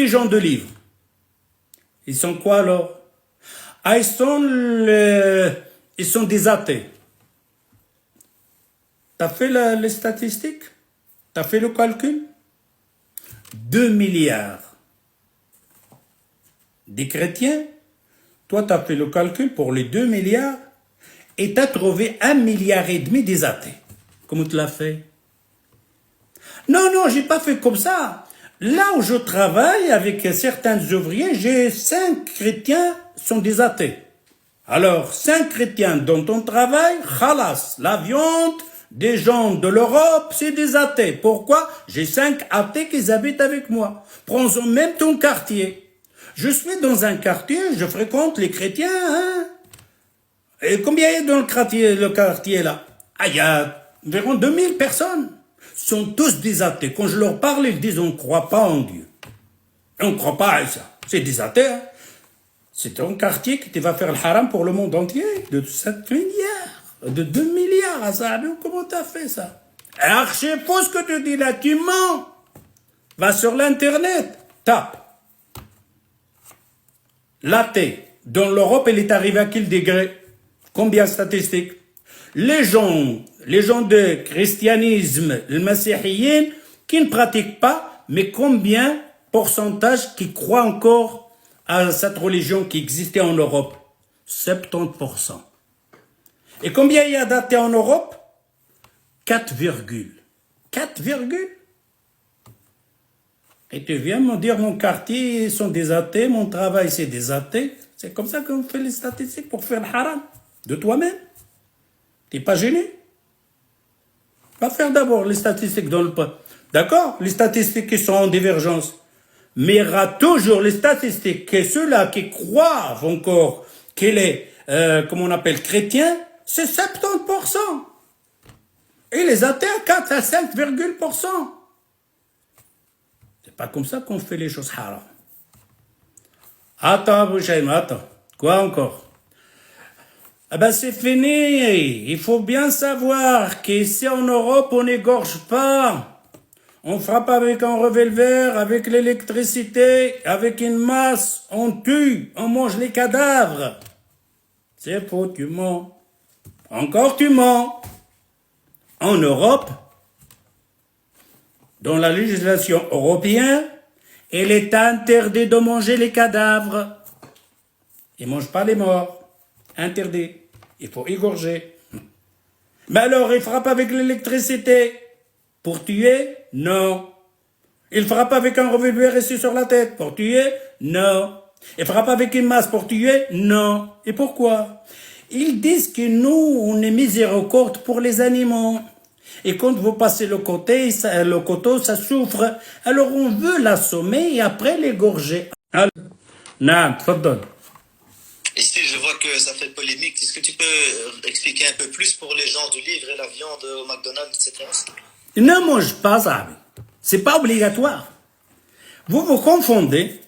les gens de livre. Ils sont quoi alors? Ah, ils sont des athées. T'as fait les statistiques? T'as fait le calcul? 2 milliards des chrétiens. Toi, t'as fait le calcul pour les 2 milliards et t'as trouvé 1,5 milliard des athées. Comment tu l'as fait? Non, non, j'ai pas fait comme ça. Là où je travaille avec certains ouvriers, j'ai 5 chrétiens sont des athées. Alors, 5 chrétiens dans ton travail, khalas, la viande des gens de l'Europe, c'est des athées. Pourquoi? J'ai 5 athées qui habitent avec moi. Prends-en même ton quartier. Je suis dans un quartier, je fréquente les chrétiens, hein. Et combien il y a dans le quartier là? Ah, il y a environ 2000 personnes. Ils sont tous des athées. Quand je leur parle, ils disent on ne croit pas en Dieu. On ne croit pas à ça. C'est des athées. Hein. C'est un quartier qui va faire le haram pour le monde entier. De 7 milliards. De 2 milliards. Ah, ça, comment t'as fait ça? Archi faux ce que tu dis là. Tu mens. Va sur l'internet. Tape. L'athée. Dans l'Europe, elle est arrivée à quel degré? Combien de statistiques? Les gens de christianisme, le masséhien, qui ne pratiquent pas, mais combien pourcentage qui croient encore à cette religion qui existait en Europe? 70%. Et combien il y a d'athées en Europe? 4, 4, et tu viens me dire mon quartier sont des athées, mon travail c'est des athées. C'est comme ça qu'on fait les statistiques pour faire le haram de toi-même. T'es pas gêné? Va faire d'abord les statistiques dans le pas. D'accord? Les statistiques qui sont en divergence. Mais il y aura toujours les statistiques que ceux-là qui croient encore qu'il est, comment on appelle, chrétien, c'est 70%. Et les athées, 4 à 5,%. C'est pas comme ça qu'on fait les choses haram. Attends, Bouchaïm, attends. Quoi encore? Ah ben c'est fini. Il faut bien savoir qu'ici en Europe, on n'égorge pas. On frappe avec un revolver, avec l'électricité, avec une masse. On tue, on mange les cadavres. C'est faux, tu mens. Encore tu mens. En Europe, dans la législation européenne, il est interdit de manger les cadavres. Ils ne mangent pas les morts. Interdit. Il faut égorger. Mais alors, il frappe avec l'électricité. Pour tuer? Non. Il frappe avec un revolver ici sur la tête. Pour tuer? Non. Il frappe avec une masse pour tuer? Non. Et pourquoi? Ils disent que nous, on est miséricorde pour les animaux. Et quand vous passez le coteau, ça souffre. Alors on veut l'assommer et après l'égorger. Non, tfaddal. Ici, je vois que ça fait polémique. Est-ce que tu peux expliquer un peu plus pour les gens du livre et la viande au McDonald's, etc. Ne mange pas ça. C'est pas obligatoire. Vous vous confondez.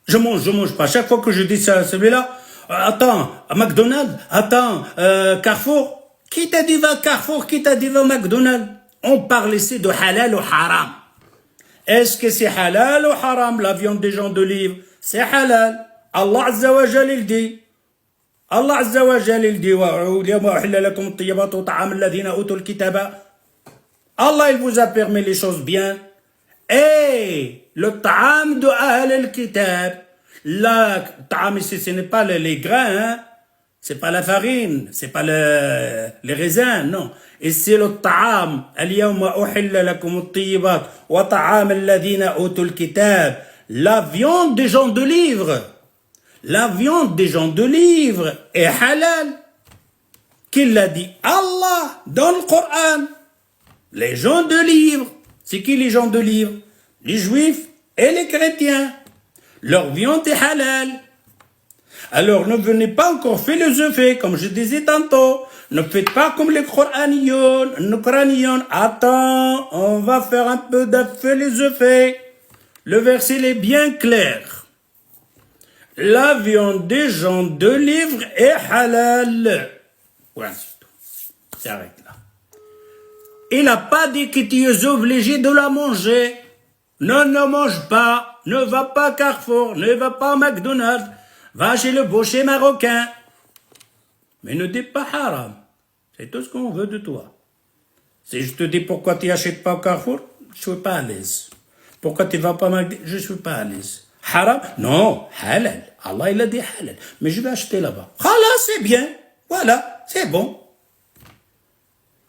Je mange pas. Chaque fois que je dis ça, celui-là, attends, McDonald's, attends, Carrefour. Qui t'a dit va Carrefour, qui t'a dit va McDonald's? On parle ici de halal ou haram. Est-ce que c'est halal ou haram la viande des gens de livre? C'est halal. Allah Azza wa Jal il dit. Allah Azza wa Jal il dit Allah il vous a permis les choses bien. Et le ta'am de Ahl al-Kitab. Le ta'am ici ce n'est pas les grains, hein? C'est pas la farine, c'est pas les raisins, non. Et c'est le ta'am. Al-yawma uhilla lakum at-tayyibat wa ta'am alladhina utul kitab. La viande des gens de livre. La viande des gens de livre est halal. Qui l'a dit? Allah dans le Coran. Les gens de livre. C'est qui les gens de livre? Les juifs et les chrétiens. Leur viande est halal. Alors ne venez pas encore philosopher, comme je disais tantôt. Ne faites pas comme les Coranions. Attends, on va faire un peu de philosophie. Le verset il est bien clair. La viande des gens de livre est halal. Voilà, c'est tout. S'arrête là. Il n'a pas dit que tu es obligé de la manger. Non, ne mange pas, ne va pas à Carrefour, ne va pas au McDonald's, va chez le boucher marocain. Mais ne dis pas haram. C'est tout ce qu'on veut de toi. Si je te dis pourquoi tu n'achètes pas au Carrefour, je ne suis pas à l'aise. Pourquoi tu ne vas pas au McDonald's, je ne suis pas à l'aise. Haram? Non, halal. Allah il a dit halal. Mais je vais acheter là-bas. Khalas, c'est bien. Voilà, c'est bon.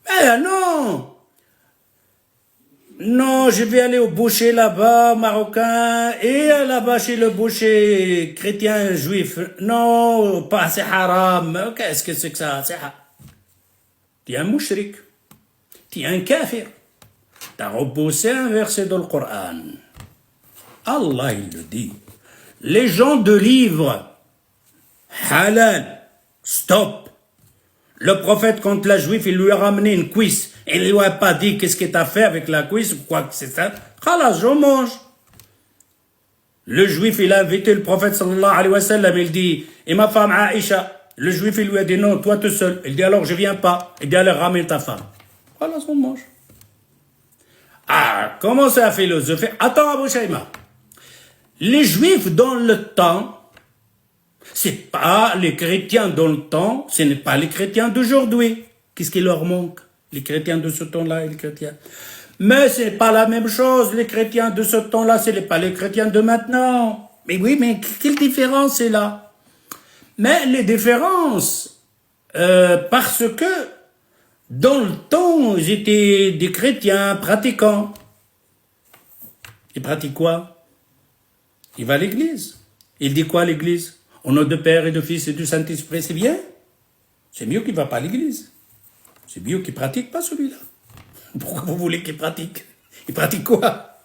Mais non. Non, je vais aller au boucher là-bas, marocain, et là-bas chez le boucher chrétien, juif. Non, pas c'est haram. Qu'est-ce que c'est que ça? C'est haram. Tu es un mouchrik. Tu es un kafir. Tu as repoussé un verset dans le Coran. Allah, il le dit. Les gens de livre, halal, stop. Le prophète, quand la juif, il lui a ramené une cuisse. Il ne lui a pas dit qu'est-ce que tu as fait avec la cuisse ou quoi que c'est ça. Khalas, je mange. Le juif, il a invité le prophète sallallahu alayhi wa sallam. Il dit, et ma femme Aïcha. Le juif, il lui a dit non, toi tout seul. Il dit alors, je viens pas. Il dit alors, ramène ta femme. Khalas, on mange. Ah, comment ça a philosophie? Attends, Abou Shaima. Les juifs dans le temps, c'est pas les chrétiens dans le temps, ce n'est pas les chrétiens d'aujourd'hui. Qu'est-ce qui leur manque? Les chrétiens de ce temps-là et les chrétiens. Mais c'est pas la même chose, les chrétiens de ce temps-là, ce n'est pas les chrétiens de maintenant. Mais oui, mais quelle différence est là? Mais les différences, parce que dans le temps, ils étaient des chrétiens pratiquants. Ils pratiquent quoi? Il va à l'église. Il dit quoi à l'église? Au nom de Père et de Fils et du Saint-Esprit, c'est bien. C'est mieux qu'il ne va pas à l'église. C'est mieux qu'il ne pratique pas celui-là. Pourquoi vous voulez qu'il pratique? Il pratique quoi?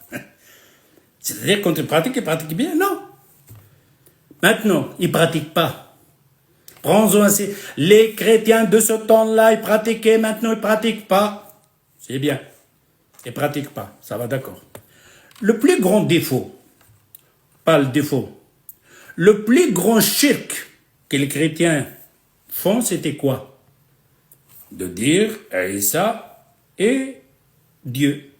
C'est-à-dire quand il pratique bien? Non. Maintenant, il ne pratique pas. Prends-en ainsi. Les chrétiens de ce temps-là, ils pratiquaient, maintenant ils ne pratiquent pas. C'est bien. Ils ne pratiquent pas. Ça va, d'accord. Le plus grand défaut, pas le défaut, le plus grand shirk que les chrétiens font, c'était quoi? De dire Isa est Dieu.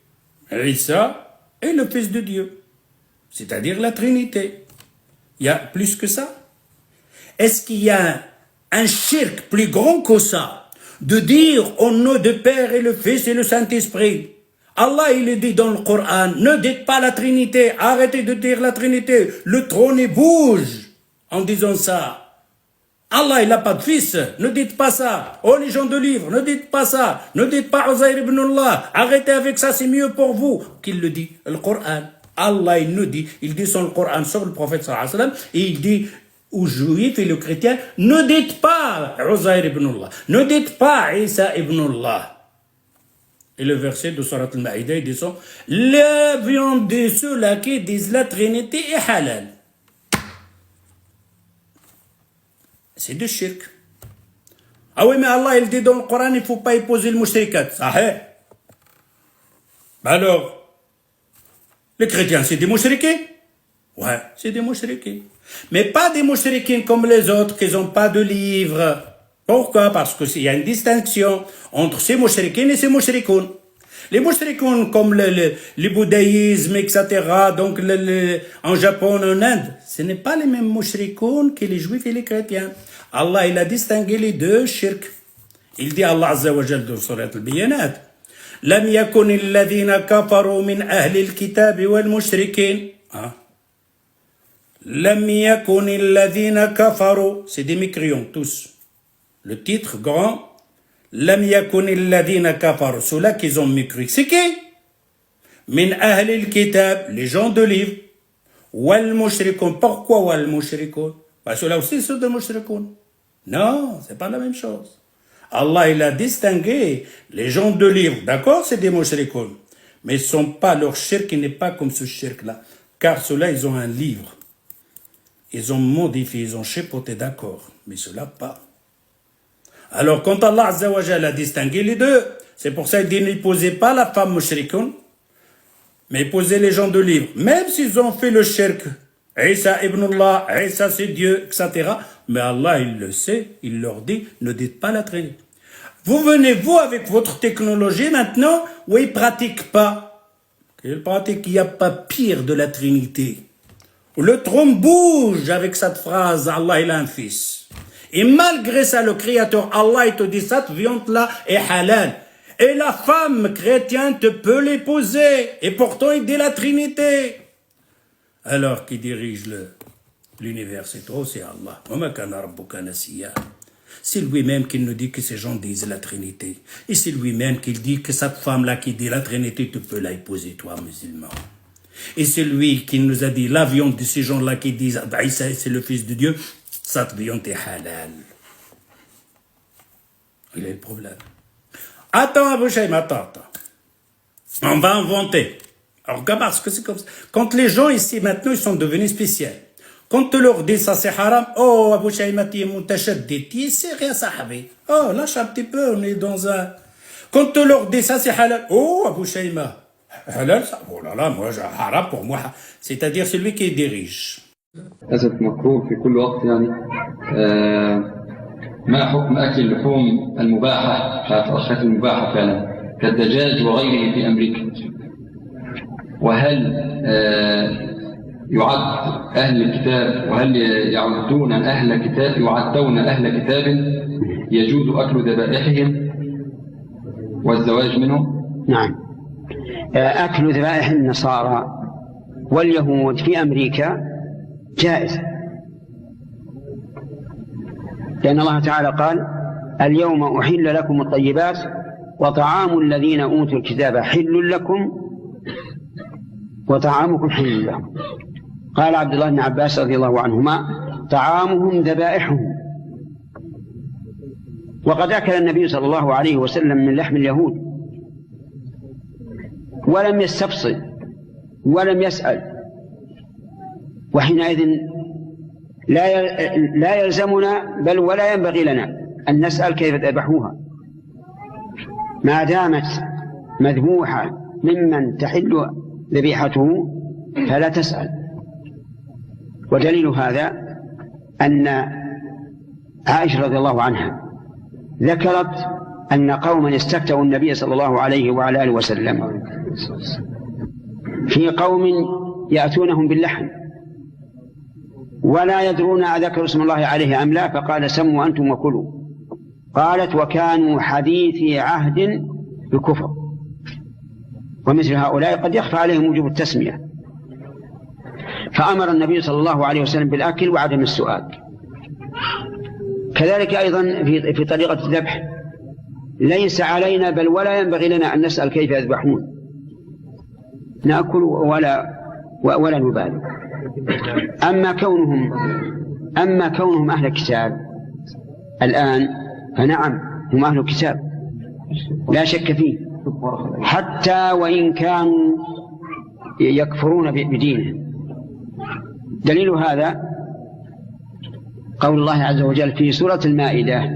Isa est le Fils de Dieu. C'est-à-dire la Trinité. Il y a plus que ça. Est-ce qu'il y a un shirk plus grand que ça? De dire au nom de Père et le Fils et le Saint-Esprit. Allah, il est dit dans le Coran, ne dites pas la Trinité, arrêtez de dire la Trinité, le trône il bouge en disant ça. Allah, il n'a pas de fils, ne dites pas ça. Oh, les gens de livre, ne dites pas ça. Ne dites pas Uzair ibn Allah, arrêtez avec ça, c'est mieux pour vous. Qu'il le dit, le Coran. Allah, il nous dit, il dit sur le Coran, sur le prophète sallallahu alayhi wa sallam, et il dit aux juifs et aux chrétiens, ne dites pas Uzair ibn Allah, ne dites pas Isa ibn Allah. Et le verset de Surat al-Ma'idah, il dit ça, la viande de ceux-là qui disent la Trinité est halal. C'est du shirk. Ah oui, mais Allah, il dit dans le Coran, il ne faut pas épouser le mushrikat. Sahih. Alors, les chrétiens, c'est des mushrikins? Ouais, c'est des mushrikins. Mais pas des mushrikins comme les autres qui n'ont pas de livre. Pourquoi? Parce qu'il y a une distinction entre ces mushrikins et ces mushrikoun. Les mushrikoun comme le bouddhisme, etc., donc en Japon, en Inde, ce n'est pas les mêmes mushrikoun que les juifs et les chrétiens. Allah, il a distingué les deux shirk. Il dit Allah Azza wa Jal dans Surat al-Bayyinat, لم يكن الذين كفروا من أهل الكتاب والمشركين. لم يكن الذين كفروا. C'est des mécréants tous. Le titre grand, لم يكن الذين كفروا. Ceux-là qui ont mécru. C'est qui? من أهل الكتاب, les gens de livre. والمشركون. Pourquoi والمشركون? Ceux-là aussi sont des mushrikoun. Non, c'est pas la même chose. Allah, il a distingué les gens de livre. D'accord, c'est des mushrikoun. Mais ils sont pas, leur shirk n'est pas comme ce shirk-là. Car ceux-là, ils ont un livre. Ils ont modifié, ils ont chipoté, d'accord. Mais ceux-là, pas. Alors, quand Allah Azza wa Jalla a distingué les deux, c'est pour ça qu'il dit n'épousez pas la femme mushrikoun, mais épousez les gens de livre. Même s'ils ont fait le shirk, Isa ibn Allah, Isa c'est Dieu, etc. Mais Allah, il le sait, il leur dit, ne dites pas la Trinité. Vous venez, vous, avec votre technologie maintenant, où ils ne pratiquent pas. Il pratique qu'il n'y a pas pire de la Trinité. Le trône bouge avec cette phrase, Allah il a un fils. Et malgré ça, le Créateur, Allah, il te dit, cette viande-là est halal. Et la femme chrétienne te peut l'épouser. Et pourtant, il dit la Trinité. Alors qui dirige l'univers, c'est trop, c'est Allah. C'est lui-même qui nous dit que ces gens disent la Trinité. Et c'est lui-même qui dit que cette femme-là qui dit la Trinité, tu peux la épouser, toi, musulman. Et c'est lui qui nous a dit la viande de ces gens-là qui disent Isa, c'est le Fils de Dieu, cette viande est halal. Il est le problème. Attends, Abou Shaym, attends. On va inventer. Alors, parce que c'est comme ça. Quand les gens ici, maintenant, ils sont devenus spéciaux. Quand tu leur dis ça c'est haram, oh, Abou Shaym, c'est rien, sahabi. Oh, lâche un petit peu, on est dans un. Quand tu leur dis ça c'est halal, oh, Abou Shaym, halal, ça, oh là là, moi, haram pour moi, c'est-à-dire celui qui dirige. للأسف مكروه في كل وقت يعني ما حكم أكل اللحوم المباحة الأخلاق المباحة فعلا كالدجاج وغيره في أمريكا وهل يعد أهل الكتاب وهل يعدون أهل كتاب يعدون أهل كتاب يجوز أكل ذبائحهم والزواج منهم؟ نعم أكل ذبائح النصارى واليهود في أمريكا جائز لأن الله تعالى قال اليوم أحل لكم الطيبات وطعام الذين أوتوا الكتاب حل لكم وطعامكم حل لهم قال عبد الله بن عباس رضي الله عنهما طعامهم ذبائحهم وقد أكل النبي صلى الله عليه وسلم من لحم اليهود ولم يستفصل ولم يسأل وحينئذ لا يلزمنا بل ولا ينبغي لنا أن نسأل كيف ذبحوها ما دامت مذبوحة ممن تحل ذبيحته فلا تسأل ودليل هذا أن عائشة رضي الله عنها ذكرت أن قوما استفتوا النبي صلى الله عليه وعلى آله وسلم في قوم يأتونهم باللحم ولا يدرون أذكر اسم الله عليه أم لا فقال سموا أنتم وكلوا قالت وكانوا حديثي عهد بكفر ومثل هؤلاء قد يخفى عليهم وجوب التسمية فأمر النبي صلى الله عليه وسلم بالأكل وعدم السؤال كذلك أيضا في طريقة الذبح ليس علينا بل ولا ينبغي لنا أن نسأل كيف يذبحون نأكل ولا نبالي أما كونهم أهل الكتاب الآن فنعم هم أهل الكتاب لا شك فيه حتى وإن كانوا يكفرون بدينهم دليل هذا قول الله عز وجل في سورة المائدة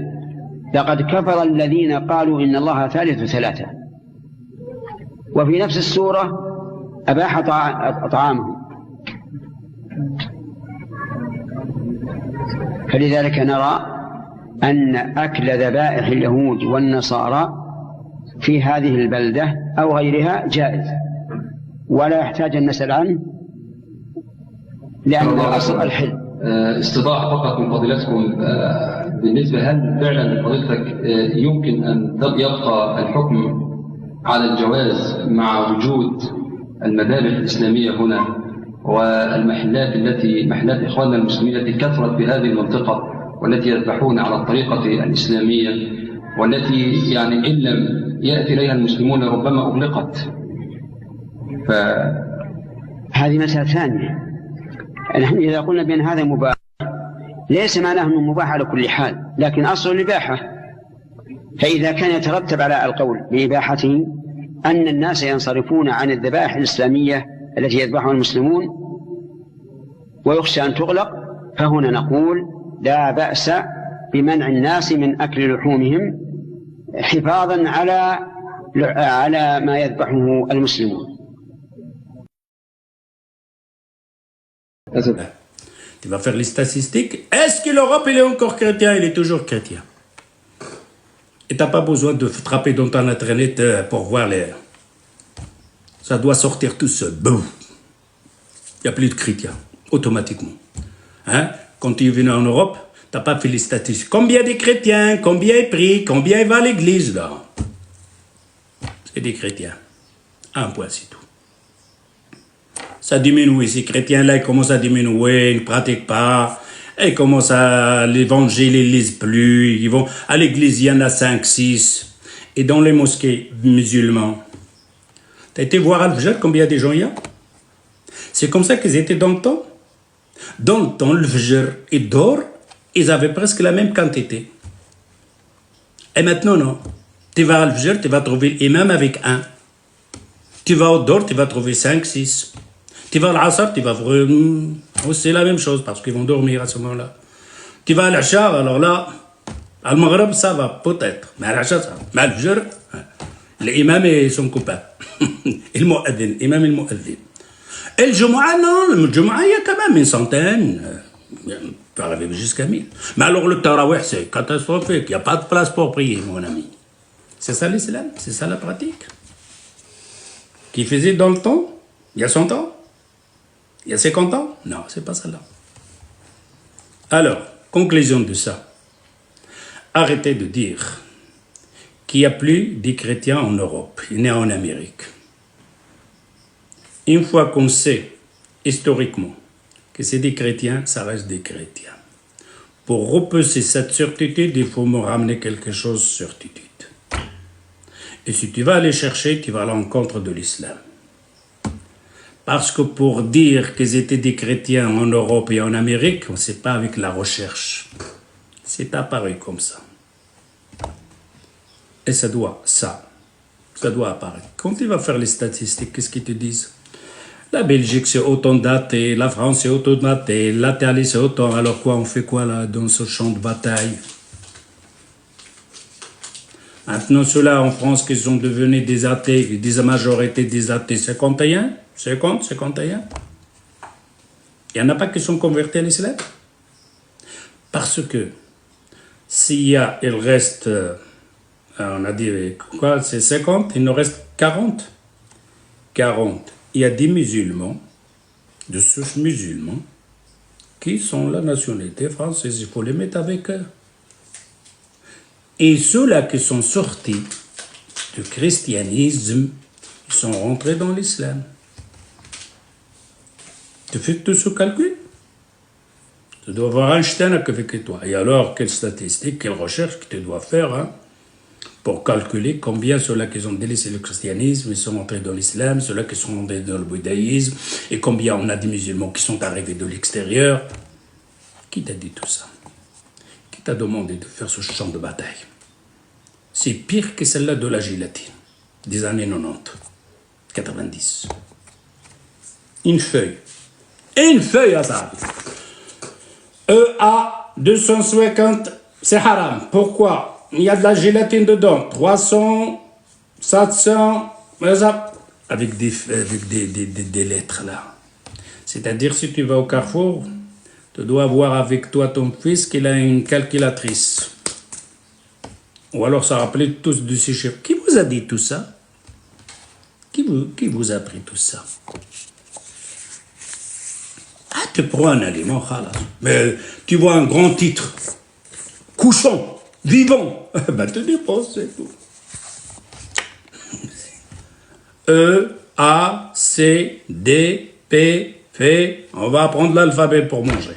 لقد كفر الذين قالوا إن الله ثالث ثلاثة وفي نفس السورة أباح طعامهم فلذلك نرى أن أكل ذبائح اليهود والنصارى في هذه البلدة أو غيرها جائز ولا يحتاج أن نسأل عنه لأن الأصل الحل. استضاع فقط من فضيلتكم بالنسبة هل فعلا فضيلتك يمكن أن يبقى الحكم على الجواز مع وجود المذابح الإسلامية هنا والمحلات محلات إخواننا المسلمين التي كثرت في هذه المنطقة والتي يذبحون على الطريقة الإسلامية والتي يعني إن لم يأتي إليها المسلمون ربما أغلقت هذه مسألة ثانية. نحن إذا قلنا بأن هذا مباح ليس معناه أنه مباح على كل حال لكن أصل الإباحة فإذا كان يترتب على القول بإباحته أن الناس ينصرفون عن الذبائح الإسلامية التي يذبحها المسلمون ويخشى أن تغلق فهنا نقول لا بأس بمنع الناس من أكل لحومهم حفاظا على ما يذبحه المسلمون. Tu vas faire les statistiques. Est-ce que l'Europe il est encore chrétien? Il est toujours chrétien. Et tu n'as pas besoin de frapper dans ton internet pour voir Ça doit sortir tout seul. Boum. Il n'y a plus de chrétiens, automatiquement. Hein? Quand tu es venu en Europe, tu n'as pas fait les statistiques. Combien de chrétiens? Combien ils prient? Combien ils vont à l'église? Là, c'est des chrétiens. Un point, c'est tout. Ça diminue. Ces chrétiens-là, ils commencent à diminuer, ils ne pratiquent pas. Ils commencent à... L'évangile, ils ne lisent plus. Ils vont... À l'église, il y en a 5, 6. Et dans les mosquées musulmans, tu as été voir Al-Fajr, combien de gens il y a? C'est comme ça qu'ils étaient dans le temps. Dans le temps, le Fajr et Dor, ils avaient presque la même quantité. Et maintenant, non. Tu vas à Al-Fajr, tu vas trouver l'imam avec 1. Tu vas au Dor, tu vas trouver 5, 6. Tu vas à l'Asr, tu vas voir... c'est la même chose, parce qu'ils vont dormir à ce moment-là. Tu vas à l'Achar, alors là, à Al-Maghrib, ça va, peut-être. Mais à l'Achar, ça va. Mais à Al-Fajr, les imams, ils sont coupables. Et le mu'adhin, imam et le mu'adhin. Et le Jumu'ah, non, le Jumu'ah, il y a quand même une centaine. On peut arriver jusqu'à 1000. Mais alors le Tarawih, c'est catastrophique. Il n'y a pas de place pour prier, mon ami. C'est ça l'islam, c'est ça la pratique. Qui faisait dans le temps, il y a 100 ans, il y a 50 ans. Non, c'est pas ça là. Alors, conclusion de ça. Arrêtez de dire qu'il n'y a plus de chrétiens en Europe, ni en Amérique. Une fois qu'on sait, historiquement, que c'est des chrétiens, ça reste des chrétiens. Pour repousser cette certitude, il faut me ramener quelque chose de certitude. Et si tu vas aller chercher, tu vas à l'encontre de l'islam. Parce que pour dire qu'ils étaient des chrétiens en Europe et en Amérique, c'est pas avec la recherche. C'est apparu comme ça. Et ça doit apparaître. Quand tu vas faire les statistiques, qu'est-ce qu'ils te disent? La Belgique, c'est autant daté, la France, c'est autant daté, l'Italie, c'est autant. Alors quoi, on fait quoi là, dans ce champ de bataille? Maintenant, ceux-là en France qui sont devenus des athées, ils disent la majorité des athées, 51? 51? Il n'y en a pas qui sont convertis à l'islam? Parce que il reste, on a dit quoi, c'est 50, il nous reste 40. 40. Il y a des musulmans, de souche musulmans, qui sont la nationalité française. Il faut les mettre avec eux. Et ceux-là qui sont sortis du christianisme, ils sont rentrés dans l'islam. Tu fais tout ce calcul? Tu dois avoir Einstein avec toi. Et alors, quelle statistique, quelle recherche que tu dois faire hein, pour calculer combien ceux-là qui ont délaissé le christianisme, ils sont entrés dans l'islam, ceux-là qui sont entrés dans le bouddhisme, et combien on a des musulmans qui sont arrivés de l'extérieur. Qui t'a dit tout ça? Qui t'a demandé de faire ce champ de bataille? C'est pire que celle-là de la gélatine, des années 90, 90. Une feuille. Une feuille à ça. EA 250, c'est haram. Pourquoi? Il y a de la gélatine dedans. 300, 700, avec des lettres là. C'est-à-dire, si tu vas au Carrefour, tu dois avoir avec toi ton fils qui a une calculatrice. Ou alors ça rappelait tous de ces chiffres. Qui vous a dit tout ça? Qui vous a appris tout ça? Ah, tu prends un aliment, khalas. Mais tu vois un grand titre. Couchon, vivant. Ben, tu dépenses, c'est tout. E, A, C, D, P, F. On va apprendre l'alphabet pour manger.